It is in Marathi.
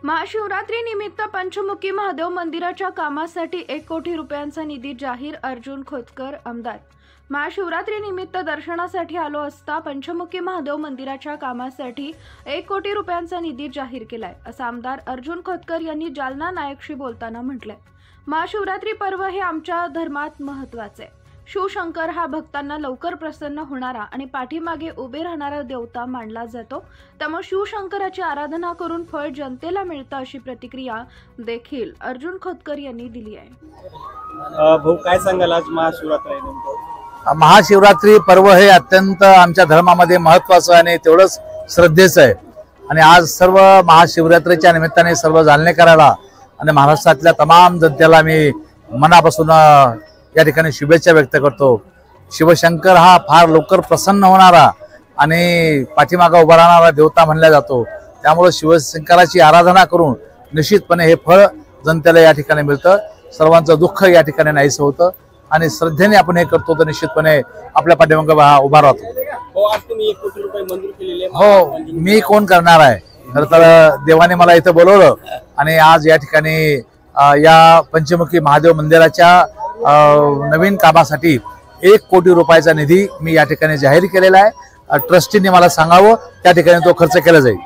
महाशिवरात्री निमित्त पंचमुखी महादेव मंदिराच्या कामासाठी 1 कोटी रुपयांचा निधी जाहीर। अर्जुन खोतकर आमदार। महाशिवरात्री निमित्त दर्शनासाठी आलो असता पंचमुखी महादेव मंदिराच्या कामासाठी 1 कोटी रुपयांचा निधी जाहीर केलाय, असं आमदार अर्जुन खोतकर यांनी जालना नायकशी बोलताना म्हटलंय। महाशिवरात्री पर्व हे आमच्या धर्मात महत्त्वाचे आहे। शिवशंकर हा भक्तांना लवकर प्रसन्न होणारा आणि पाठीमागे उभे राहणारा देवता मानला जातो, त्यामुळे शिवशंकराची आराधना करून फळ जनतेला मिळतं, अशी प्रतिक्रिया देखील अर्जुन खोतकर यांनी दिली आहे। भाऊ, काय सांगाल आज महाशिवरात्री आहे? महाशिवरात्री पर्व हे अत्यंत आमच्या धर्मामध्ये महत्त्वाचं आणि तेवढंच श्रद्धेचं आहे। आणि आज सर्व महाशिवरात्रीच्या निमित्ताने सर्व जालनेकराला आणि महाराष्ट्रातल्या तमाम जनतेला मी मनापासून या ठिकाणी शुभेच्छा व्यक्त करतो। शिवशंकर हा फार लवकर प्रसन्न होणारा आणि पाठीमागे उभा राहणारा देवता म्हणला जातो, त्यामुळे शिवशंकराची आराधना करून निश्चितपणे हे फळ जनतेला या ठिकाणी मिळतं। सर्वांचं दुःख या ठिकाणी नाहीसं होतं आणि श्रद्धेने आपण हे करतो तर निश्चितपणे आपल्या पाठीमागे उभा राहतो। आज तुम्ही 1 कोटी रुपये मंजूर केलेले हो, मी कोण करणार आहे? खरं तर देवाने मला इथं बोलवलं आणि आज या ठिकाणी या पंचमुखी महादेव मंदिराच्या नवीन कामासाठी 1 कोटी रुपयाचा निधी मी या ठिकाणी जाहीर केलेला आहे। ट्रस्टीने मला सांगावं त्या ठिकाणी तो खर्च केला जाईल।